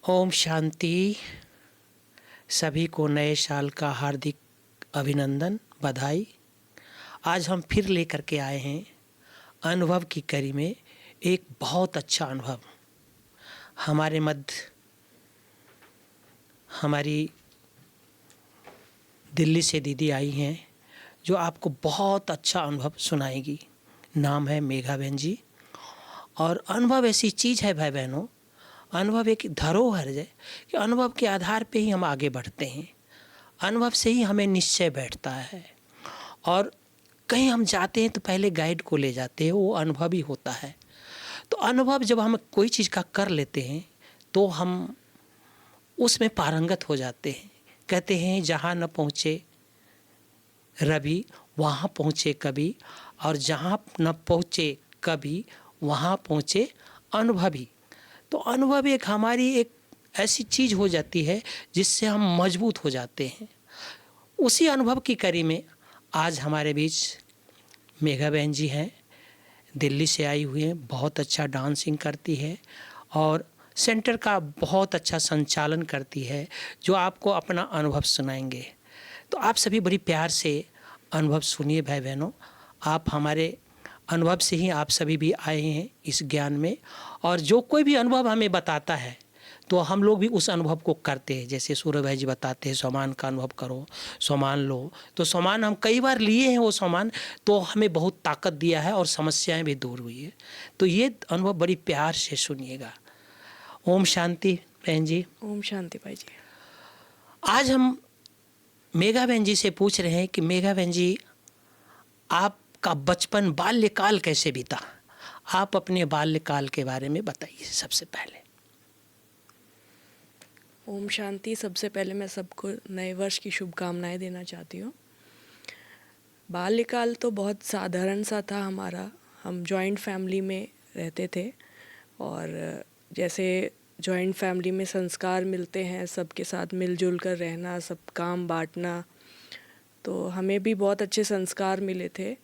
ओम शांति। सभी को नए साल का हार्दिक अभिनंदन, बधाई। आज हम फिर लेकर के आए हैं अनुभव की कड़ी में एक बहुत अच्छा अनुभव। हमारे मध्य हमारी दिल्ली से दीदी आई हैं जो आपको बहुत अच्छा अनुभव सुनाएगी। नाम है मेघा बहन जी। और अनुभव ऐसी चीज़ है भाई बहनों, अनुभव एक धरोहर है कि अनुभव के आधार पे ही हम आगे बढ़ते हैं। अनुभव से ही हमें निश्चय बैठता है और कहीं हम जाते हैं तो पहले गाइड को ले जाते हैं, वो अनुभव ही होता है। तो अनुभव जब हम कोई चीज़ का कर लेते हैं तो हम उसमें पारंगत हो जाते हैं। कहते हैं जहाँ न पहुँचे रवि वहाँ पहुँचे कभी, और जहाँ न पहुँचे कभी वहाँ पहुँचे अनुभवी। तो अनुभव एक हमारी एक ऐसी चीज़ हो जाती है जिससे हम मजबूत हो जाते हैं। उसी अनुभव की कड़ी में आज हमारे बीच मेघा बहन जी हैं, दिल्ली से आई हुई हैं। बहुत अच्छा डांसिंग करती है और सेंटर का बहुत अच्छा संचालन करती है, जो आपको अपना अनुभव सुनाएंगे। तो आप सभी बड़ी प्यार से अनुभव सुनिए भाई बहनों। आप हमारे अनुभव से ही आप सभी भी आए हैं इस ज्ञान में, और जो कोई भी अनुभव हमें बताता है तो हम लोग भी उस अनुभव को करते हैं। जैसे सूर्य भाई जी बताते हैं सोमान का अनुभव करो, सोमान लो, तो सोमान हम कई बार लिए हैं, वो सोमान तो हमें बहुत ताकत दिया है और समस्याएं भी दूर हुई है। तो ये अनुभव बड़ी प्यार से सुनिएगा। ओम शांति बहन जी। ओम शांति भाई जी। आज हम मेघा बहन जी से पूछ रहे हैं कि मेघा बहन जी, आपका बचपन बाल्यकाल कैसे बीता? आप अपने बाल्यकाल के बारे में बताइए सबसे पहले। ओम शांति। सबसे पहले मैं सबको नए वर्ष की शुभकामनाएं देना चाहती हूँ। बाल्यकाल तो बहुत साधारण सा था हमारा। हम जॉइंट फैमिली में रहते थे और जैसे जॉइंट फैमिली में संस्कार मिलते हैं, सबके साथ मिलजुल कर रहना, सब काम बांटना, तो हमें भी बहुत अच्छे संस्कार मिले थे।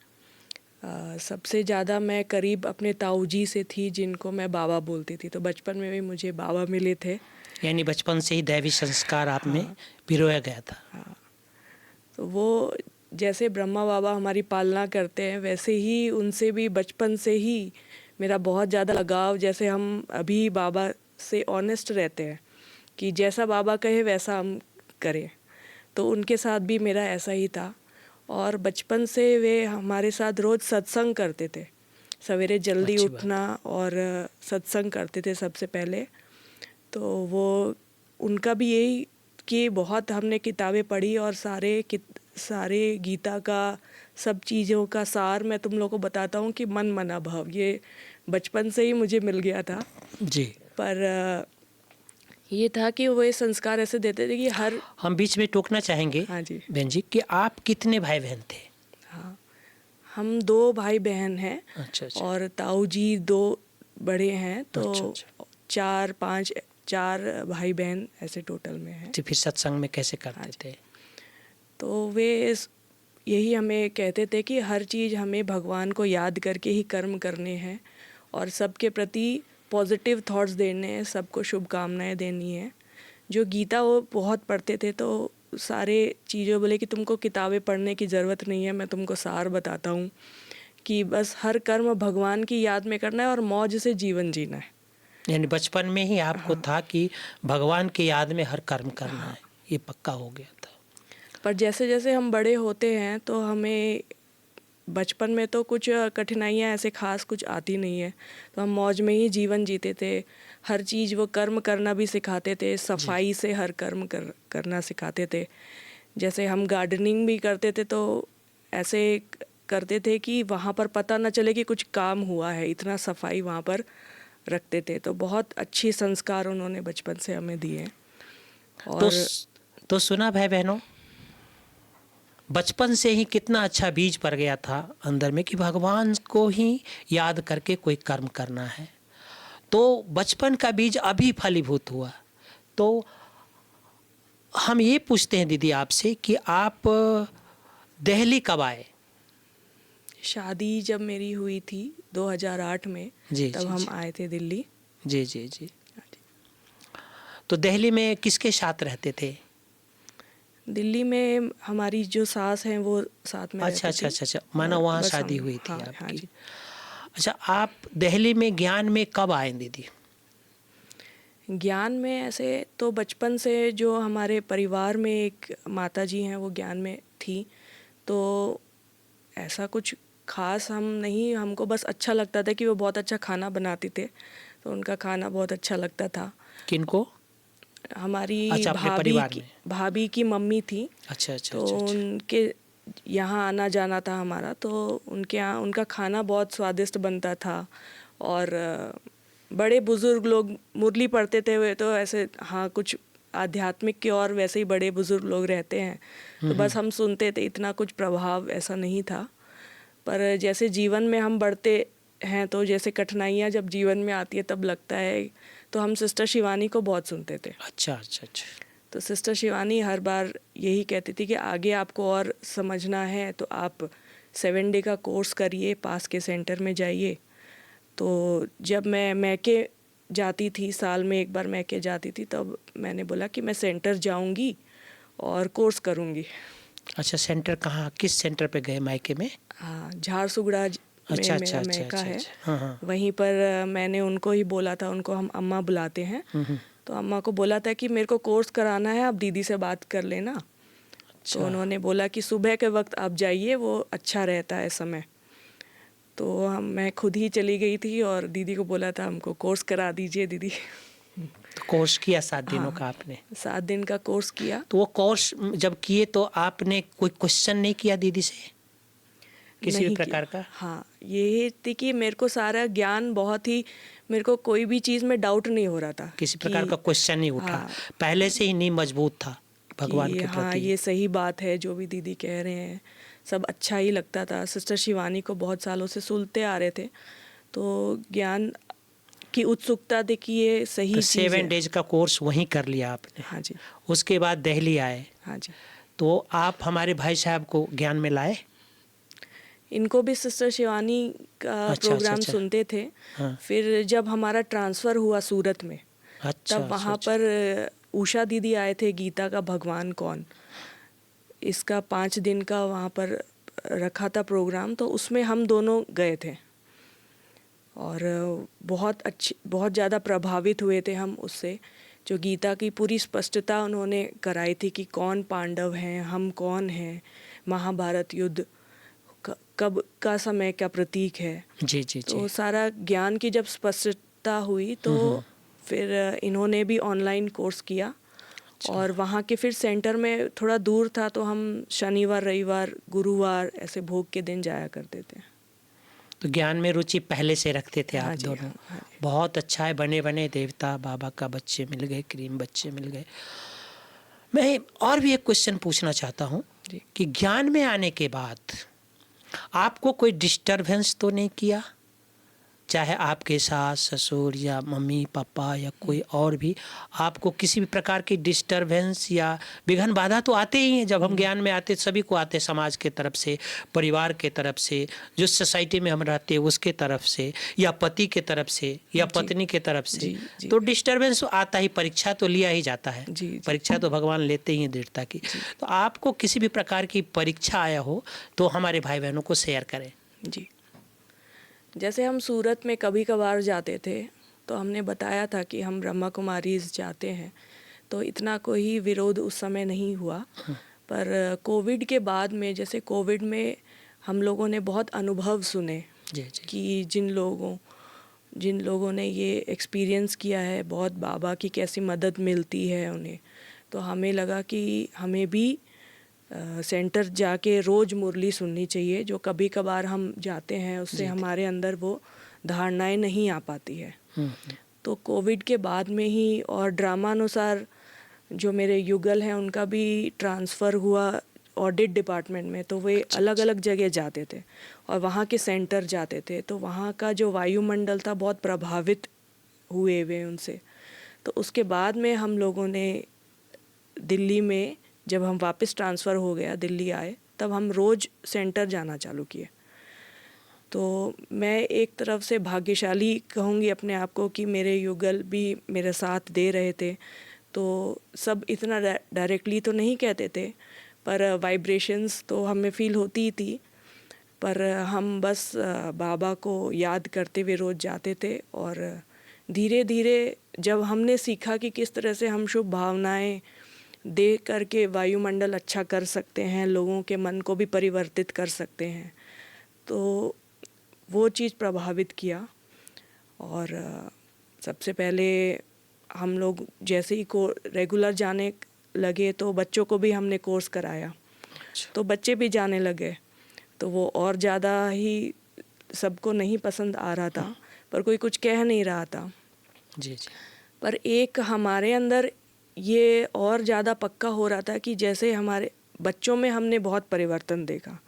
सबसे ज़्यादा मैं करीब अपने ताऊ जी से थी, जिनको मैं बाबा बोलती थी। तो बचपन में भी मुझे बाबा मिले थे। यानी बचपन से ही दैवी संस्कार आप में हाँ, पिरोया गया था। हाँ। तो वो जैसे ब्रह्मा बाबा हमारी पालना करते हैं, वैसे ही उनसे भी बचपन से ही मेरा बहुत ज़्यादा लगाव। जैसे हम अभी बाबा से ऑनेस्ट रहते हैं कि जैसा बाबा कहे वैसा हम करें, तो उनके साथ भी मेरा ऐसा ही था। और बचपन से वे हमारे साथ रोज़ सत्संग करते थे। सवेरे जल्दी अच्छी बात। उठना और सत्संग करते थे सबसे पहले। तो वो उनका भी यही कि बहुत हमने किताबें पढ़ी और सारे गीता का सब चीज़ों का सार मैं तुम लोगों को बताता हूँ कि मन मना भाव, ये बचपन से ही मुझे मिल गया था। जी। पर ये था कि वो ये संस्कार ऐसे देते थे कि हर हम बीच में टोकना चाहेंगे हाँ जी। बहन जी कि आप कितने भाई बहन थे? हाँ, हम 2 भाई बहन हैं। अच्छा अच्छा। और ताऊ जी 2 बड़े हैं, अच्छा तो अच्छा। 4 भाई बहन ऐसे टोटल में हैं। तो फिर सत्संग में कैसे हाँ करते जी। थे? तो वे यही हमें कहते थे कि हर चीज़ हमें भगवान को याद करके ही कर्म करने हैं और सबके प्रति पॉजिटिव थॉट्स देने हैं, सबको शुभकामनाएं देनी है। जो गीता वो बहुत पढ़ते थे, तो सारे चीज़ों बोले कि तुमको किताबें पढ़ने की ज़रूरत नहीं है, मैं तुमको सार बताता हूँ कि बस हर कर्म भगवान की याद में करना है और मौज से जीवन जीना है। यानी बचपन में ही आपको हाँ, था कि भगवान की याद में हर कर्म करना हाँ। है, ये पक्का हो गया था। पर जैसे जैसे हम बड़े होते हैं तो हमें बचपन में तो कुछ कठिनाइयाँ ऐसे खास कुछ आती नहीं है, तो हम मौज में ही जीवन जीते थे। हर चीज़ वो कर्म करना भी सिखाते थे, सफाई से हर कर्म करना सिखाते थे। जैसे हम गार्डनिंग भी करते थे तो ऐसे करते थे कि वहाँ पर पता न चले कि कुछ काम हुआ है, इतना सफाई वहाँ पर रखते थे। तो बहुत अच्छी संस्कार उन्होंने बचपन से हमें दिए। तो और तो सुना भाई बहनों, बचपन से ही कितना अच्छा बीज पड़ गया था अंदर में कि भगवान को ही याद करके कोई कर्म करना है। तो बचपन का बीज अभी फलीभूत हुआ। तो हम ये पूछते हैं दीदी आपसे कि आप दिल्ली कब आए? शादी जब मेरी हुई थी 2008 में, जी तब जी हम जी आए थे दिल्ली। जी जी जी। तो दिल्ली में किसके साथ रहते थे? दिल्ली में हमारी जो सास हैं वो साथ में अच्छा रहती अच्छा थी। अच्छा अच्छा, माना और वहाँ बस शादी हम, हुई थी हाँ हाँ आपकी। जी। अच्छा, आप दिल्ली में ज्ञान में कब आए दीदी? ज्ञान में ऐसे तो बचपन से जो हमारे परिवार में एक माता जी हैं वो ज्ञान में थी, तो ऐसा कुछ खास हम नहीं, हमको बस अच्छा लगता था कि वो बहुत अच्छा खाना बनाती थे, तो उनका खाना बहुत अच्छा लगता था। किनको? हमारी अच्छा, अपने परिवार में। भाभी की मम्मी थी, अच्छा अच्छा तो अच्छा अच्छा। उनके यहाँ आना जाना था हमारा, तो उनके यहाँ उनका खाना बहुत स्वादिष्ट बनता था। और बड़े बुज़ुर्ग लोग मुरली पढ़ते थे वे, तो ऐसे हाँ कुछ आध्यात्मिक की ओर वैसे ही बड़े बुज़ुर्ग लोग रहते हैं, तो बस हम सुनते थे, इतना कुछ प्रभाव ऐसा नहीं था। पर जैसे जीवन में हम बढ़ते हैं तो जैसे कठिनाइयाँ जब जीवन में आती है तब लगता है, तो हम सिस्टर शिवानी को बहुत सुनते थे। अच्छा अच्छा अच्छा। तो सिस्टर शिवानी हर बार यही कहती थी कि आगे आपको और समझना है तो आप 7 डे का कोर्स करिए, पास के सेंटर में जाइए। तो जब मैं मैके जाती थी, साल में एक बार मैके जाती थी, तब मैंने बोला कि मैं सेंटर जाऊंगी और कोर्स करूंगी। अच्छा, सेंटर कहाँ, किस सेंटर पे गए मायके में? हाँ, झारसुगड़ा में अच्छा अच्छा मेरा अच्छा मैका अच्छा है। अच्छा, हाँ हाँ। वहीं पर मैंने उनको ही बोला था, उनको हम अम्मा बुलाते हैं, तो अम्मा को बोला था कि मेरे को कोर्स कराना है, आप दीदी से बात कर लेना। तो अच्छा उन्होंने बोला कि सुबह के वक्त आप जाइए, वो अच्छा रहता है समय। तो मैं खुद ही चली गई थी और दीदी को बोला था हमको कोर्स करा दीजिए दीदी। तो कोर्स किया 7 दिनों हाँ, का आपने? 7 दिन का कोर्स किया। तो वो कोर्स जब किए तो आपने कोई क्वेश्चन नहीं किया दीदी से किसी भी नहीं किया। प्रकार का? हाँ, ये थी कि मेरे को सारा ज्ञान बहुत ही, मेरे को कोई भी चीज़ में डाउट नहीं हो रहा था किसी कि प्रकार का क्वेश्चन नहीं उठा? हाँ, पहले से ही नहीं मजबूत था भगवान कि के हाँ प्रति? ये सही बात है जो भी दीदी कह रहे हैं, सब अच्छा ही लगता था। सिस्टर शिवानी को बहुत सालों से सुनते आ रहे थे, तो ज्ञान की उत्सुकता थी कि ये तो सही चीज़ 7 है। डेज का कोर्स वहीं कर लिया आपने? हाँ जी। उसके बाद दिल्ली आए, हाँ जी। तो आप हमारे भाई साहब को ज्ञान में लाए? इनको भी सिस्टर शिवानी का अच्छा अच्छा प्रोग्राम अच्छा, सुनते थे। हाँ। फिर जब हमारा ट्रांसफ़र हुआ सूरत में, अच्छा तब अच्छा वहाँ अच्छा। पर उषा दीदी आए थे, गीता का भगवान कौन, इसका 5 दिन का वहाँ पर रखा था प्रोग्राम, तो उसमें हम दोनों गए थे और बहुत अच्छी, बहुत ज़्यादा प्रभावित हुए थे हम उससे। जो गीता की पूरी स्पष्टता उन्होंने कराई थी कि कौन पांडव हैं, हम कौन हैं, महाभारत युद्ध कब का समय का प्रतीक है। जी जी जी। तो सारा ज्ञान की जब स्पष्टता हुई तो फिर इन्होंने भी ऑनलाइन कोर्स किया। अच्छा। और वहाँ के फिर सेंटर में थोड़ा दूर था, तो हम शनिवार रविवार गुरुवार ऐसे भोग के दिन जाया करते थे। तो ज्ञान में रुचि पहले से रखते थे हाँ आप जी। दोनों? हाँ, हाँ जी। बहुत अच्छा है, बने बने देवता बाबा का बच्चे मिल गए, क्रीम बच्चे मिल गए। मैं और भी एक क्वेश्चन पूछना चाहता हूँ जी। कि ज्ञान में आने के बाद आपको कोई डिस्टरबेंस तो नहीं किया? चाहे आपके सास ससुर या मम्मी पापा या कोई और भी, आपको किसी भी प्रकार की डिस्टरबेंस या विघ्न बाधा तो आते ही हैं जब हम ज्ञान में आते, सभी को आते, समाज के तरफ से, परिवार के तरफ से, जो सोसाइटी में हम रहते हैं उसके तरफ से, या पति के तरफ से या जी। पत्नी के तरफ से। जी। जी। तो डिस्टरबेंस तो आता ही, परीक्षा तो लिया ही जाता है, जी। जी। परीक्षा तो भगवान लेते ही हैं दृढ़ता की। जी। तो आपको किसी भी प्रकार की परीक्षा आया हो तो हमारे भाई बहनों को शेयर करें। जी। जैसे हम सूरत में कभी कभार जाते थे, तो हमने बताया था कि हम ब्रह्मा कुमारीज़ जाते हैं, तो इतना कोई विरोध उस समय नहीं हुआ। पर कोविड के बाद में, जैसे कोविड में हम लोगों ने बहुत अनुभव सुने जी जी। कि जिन लोगों ने ये एक्सपीरियंस किया है, बहुत बाबा की कैसी मदद मिलती है उन्हें, तो हमें लगा कि हमें भी सेंटर जाके रोज़ मुरली सुननी चाहिए। जो कभी कभार हम जाते हैं उससे जी। हमारे अंदर वो धारणाएं नहीं आ पाती है। तो कोविड के बाद में ही, और ड्रामानुसार जो मेरे युगल हैं उनका भी ट्रांसफ़र हुआ ऑडिट डिपार्टमेंट में, तो वे अलग अलग जगह जाते थे और वहाँ के सेंटर जाते थे, तो वहाँ का जो वायुमंडल था बहुत प्रभावित हुए वे उनसे। तो उसके बाद में हम लोगों ने दिल्ली में, जब हम वापस ट्रांसफ़र हो गया दिल्ली आए, तब हम रोज़ सेंटर जाना चालू किए। तो मैं एक तरफ से भाग्यशाली कहूँगी अपने आप को कि मेरे युगल भी मेरे साथ दे रहे थे, तो सब इतना डायरेक्टली तो नहीं कहते थे, पर वाइब्रेशंस तो हमें फील होती ही थी। पर हम बस बाबा को याद करते हुए रोज़ जाते थे, और धीरे धीरे जब हमने सीखा कि किस तरह से हम शुभ भावनाएं दे करके वायुमंडल अच्छा कर सकते हैं, लोगों के मन को भी परिवर्तित कर सकते हैं, तो वो चीज़ प्रभावित किया। और सबसे पहले हम लोग जैसे ही को रेगुलर जाने लगे तो बच्चों को भी हमने कोर्स कराया, तो बच्चे भी जाने लगे। तो वो और ज़्यादा ही सबको नहीं पसंद आ रहा था, पर कोई कुछ कह नहीं रहा था। जी जी। पर एक हमारे अंदर ये और ज़्यादा पक्का हो रहा था कि जैसे हमारे बच्चों में हमने बहुत परिवर्तन देखा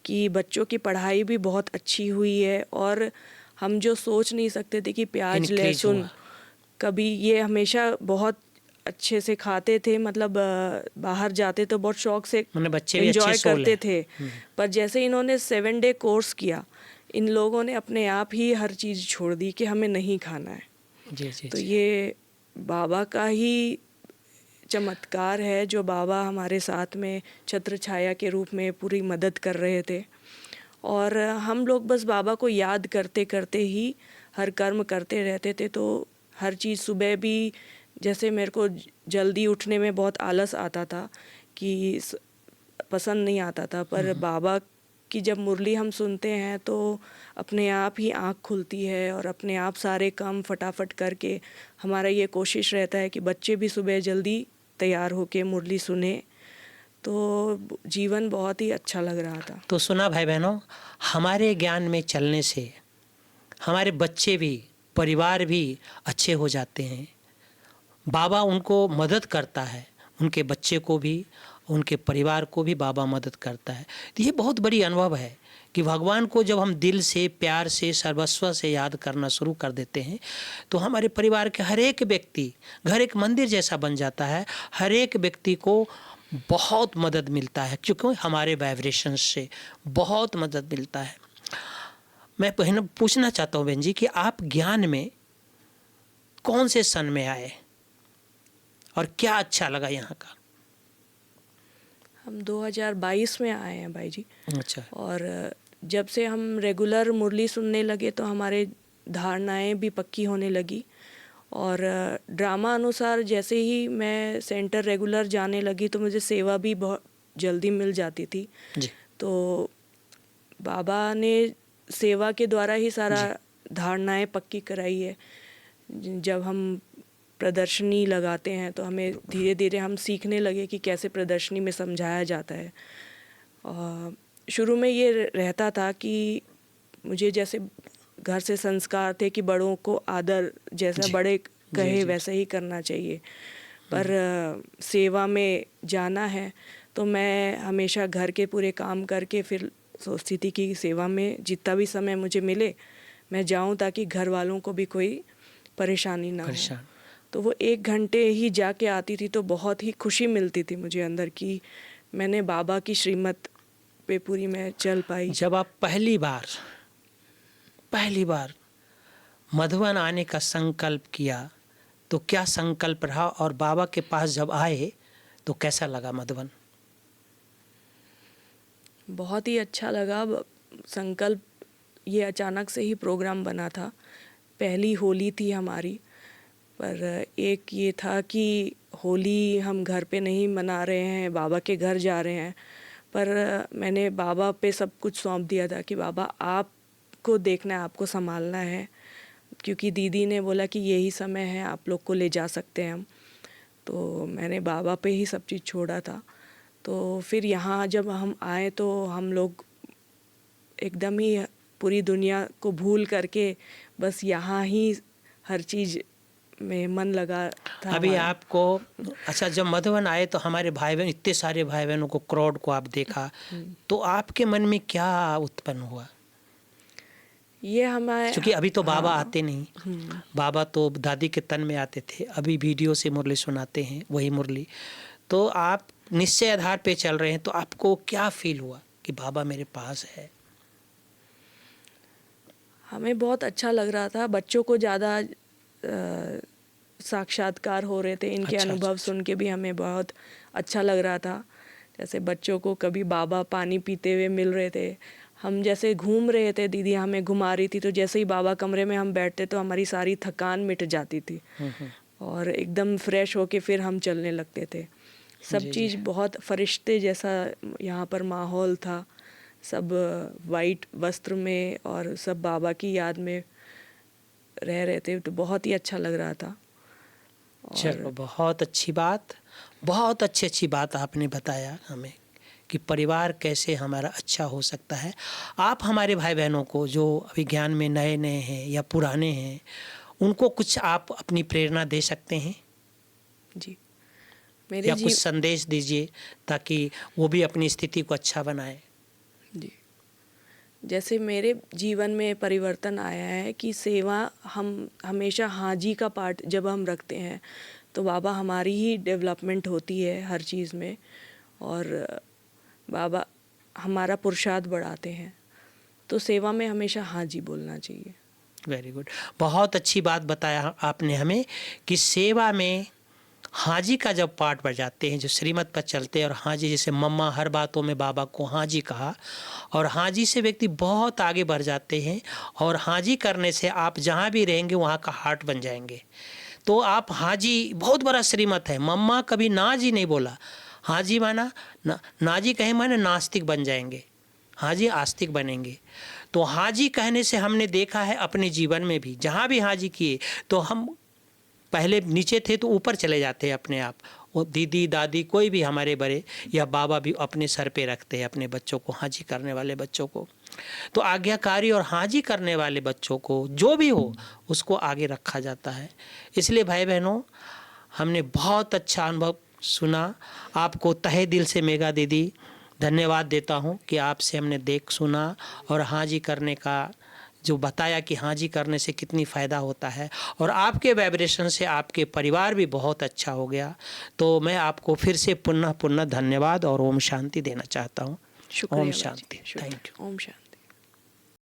कि बच्चों की पढ़ाई भी बहुत अच्छी हुई है, और हम जो सोच नहीं सकते थे कि प्याज Increase लहसुन हुआ। कभी, ये हमेशा बहुत अच्छे से खाते थे, मतलब बाहर जाते तो बहुत शौक से मैंने बच्चे भी अच्छे एंजॉय सोल करते है। थे। पर जैसे इन्होंने 7 डे कोर्स किया, इन लोगों ने अपने आप ही हर चीज़ छोड़ दी कि हमें नहीं खाना है। जी जी तो जी। ये बाबा का ही चमत्कार है, जो बाबा हमारे साथ में छत्र छाया के रूप में पूरी मदद कर रहे थे। और हम लोग बस बाबा को याद करते करते ही हर कर्म करते रहते थे। तो हर चीज़, सुबह भी जैसे मेरे को जल्दी उठने में बहुत आलस आता था कि पसंद नहीं आता था, पर बाबा की जब मुरली हम सुनते हैं तो अपने आप ही आँख खुलती है, और अपने आप सारे काम फटाफट करके हमारा ये कोशिश रहता है कि बच्चे भी सुबह जल्दी तैयार होके मुरली सुने। तो जीवन बहुत ही अच्छा लग रहा था। तो सुना भाई बहनों, हमारे ज्ञान में चलने से हमारे बच्चे भी, परिवार भी अच्छे हो जाते हैं। बाबा उनको मदद करता है, उनके बच्चे को भी, उनके परिवार को भी बाबा मदद करता है। तो ये बहुत बड़ी अनुभव है कि भगवान को जब हम दिल से, प्यार से, सर्वस्व से याद करना शुरू कर देते हैं तो हमारे परिवार के हर एक व्यक्ति, घर एक मंदिर जैसा बन जाता है। हर एक व्यक्ति को बहुत मदद मिलता है, क्योंकि हमारे वाइब्रेशन से बहुत मदद मिलता है। मैं बहन पूछना चाहता हूँ बहन जी कि आप ज्ञान में कौन से सन में आए और क्या अच्छा लगा यहाँ का? हम 2022 में आए हैं भाई जी। अच्छा। और जब से हम रेगुलर मुरली सुनने लगे तो हमारे धारणाएं भी पक्की होने लगी। और ड्रामा अनुसार जैसे ही मैं सेंटर रेगुलर जाने लगी तो मुझे सेवा भी बहुत जल्दी मिल जाती थी। जी तो बाबा ने सेवा के द्वारा ही सारा धारणाएं पक्की कराई है। जब हम प्रदर्शनी लगाते हैं तो हमें धीरे धीरे हम सीखने लगे कि कैसे प्रदर्शनी में समझाया जाता है। शुरू में ये रहता था कि मुझे जैसे घर से संस्कार थे कि बड़ों को आदर, जैसा जी बड़े जी कहे जी वैसा ही करना चाहिए। पर सेवा में जाना है तो मैं हमेशा घर के पूरे काम करके फिर सोचती थी कि सेवा में जितना भी समय मुझे मिले मैं जाऊं, ताकि घर वालों को भी कोई परेशानी ना हो। परेशान। तो वो 1 घंटे ही जाके आती थी तो बहुत ही खुशी मिलती थी मुझे अंदर की मैंने बाबा की श्रीमत पे पूरी मैं चल पाई। जब आप पहली बार मधुबन आने का संकल्प किया तो क्या संकल्प रहा, और बाबा के पास जब आए तो कैसा लगा मधुबन? बहुत ही अच्छा लगा। संकल्प ये अचानक से ही प्रोग्राम बना था। पहली होली थी हमारी, पर एक ये था कि होली हम घर पे नहीं मना रहे हैं, बाबा के घर जा रहे हैं। पर मैंने बाबा पे सब कुछ सौंप दिया था कि बाबा आपको देखना है, आपको संभालना है, क्योंकि दीदी ने बोला कि यही समय है, आप लोग को ले जा सकते हैं हम। तो मैंने बाबा पे ही सब चीज़ छोड़ा था। तो फिर यहाँ जब हम आए तो हम लोग एकदम ही पूरी दुनिया को भूल करके बस यहाँ ही हर चीज़ में मन लगा था अभी हमारा। आपको, अच्छा, जब मधुबन आए तो हमारे भाई बहन, इतने सारे भाई बहनों को, क्राउड को आप देखा, तो आपके मन में क्या उत्पन्न हुआ? ये हमारे, क्योंकि अभी तो बाबा हाँ, आते नहीं, बाबा तो दादी के तन में आते थे, अभी वीडियो से मुरली सुनाते हैं, वही मुरली। तो आप निश्चय आधार पे चल रहे हैं, तो आपको क्या फील हुआ कि बाबा मेरे पास है? हमें बहुत अच्छा लग रहा था। बच्चों को ज़्यादा साक्षात्कार हो रहे थे, इनके अच्छा, अनुभव अच्छा, सुन के भी हमें बहुत अच्छा लग रहा था। जैसे बच्चों को कभी बाबा पानी पीते हुए मिल रहे थे, हम जैसे घूम रहे थे, दीदी हमें घुमा रही थी, तो जैसे ही बाबा कमरे में हम बैठते तो हमारी सारी थकान मिट जाती थी और एकदम फ्रेश होके फिर हम चलने लगते थे। सब जी, जी। चीज़ बहुत फरिश्ते जैसा यहाँ पर माहौल था, सब वाइट वस्त्र में और सब बाबा की याद में रह रहे थे, तो बहुत ही अच्छा लग रहा था। चलो, और बहुत अच्छी बात, बहुत अच्छी बात आपने बताया हमें कि परिवार कैसे हमारा अच्छा हो सकता है। आप हमारे भाई बहनों को जो अभी ज्ञान में नए हैं या पुराने हैं, उनको कुछ आप अपनी प्रेरणा दे सकते हैं जी, मेरे या कुछ संदेश दीजिए ताकि वो भी अपनी स्थिति को अच्छा बनाए। जी, जैसे मेरे जीवन में परिवर्तन आया है कि सेवा हम हमेशा हाँ जी का पार्ट जब हम रखते हैं तो बाबा हमारी ही डेवलपमेंट होती है हर चीज़ में, और बाबा हमारा पुरुषार्थ बढ़ाते हैं, तो सेवा में हमेशा हाँ जी बोलना चाहिए। वेरी गुड, बहुत अच्छी बात बताया आपने हमें कि सेवा में हाँ जी का जब पाठ बढ़ जाते हैं, जो श्रीमत पर चलते हैं और हाँ जी, जैसे मम्मा हर बातों में बाबा को हाँ जी कहा, और हाँ जी से व्यक्ति बहुत आगे बढ़ जाते हैं, और हाँ जी करने से आप जहाँ भी रहेंगे वहाँ का हार्ट बन जाएंगे। तो आप हाँ जी बहुत बड़ा श्रीमत है, मम्मा कभी ना जी नहीं बोला, हाँ जी माना ना जी कहे माने नास्तिक बन जाएंगे, हाँ जी आस्तिक बनेंगे। तो हाँ जी कहने से हमने देखा है अपने जीवन में भी, जहाँ भी हाँ जी किए तो हम पहले नीचे थे तो ऊपर चले जाते हैं अपने आप। वो दीदी दादी कोई भी हमारे बड़े या बाबा भी अपने सर पे रखते हैं अपने बच्चों को, हाँ जी करने वाले बच्चों को। तो आज्ञाकारी और हाँ जी करने वाले बच्चों को जो भी हो उसको आगे रखा जाता है। इसलिए भाई बहनों, हमने बहुत अच्छा अनुभव सुना। आपको तहे दिल से मेघा दीदी धन्यवाद देता हूँ कि आपसे हमने देख सुना और हाँ जी करने का जो बताया कि हाँ जी करने से कितनी फ़ायदा होता है, और आपके वाइब्रेशन से आपके परिवार भी बहुत अच्छा हो गया। तो मैं आपको फिर से पुनः धन्यवाद और ओम शांति देना चाहता हूँ। शुक्रिया ओम भाई जी, शांति। शुक्रिया। Thank you. ओम शांति।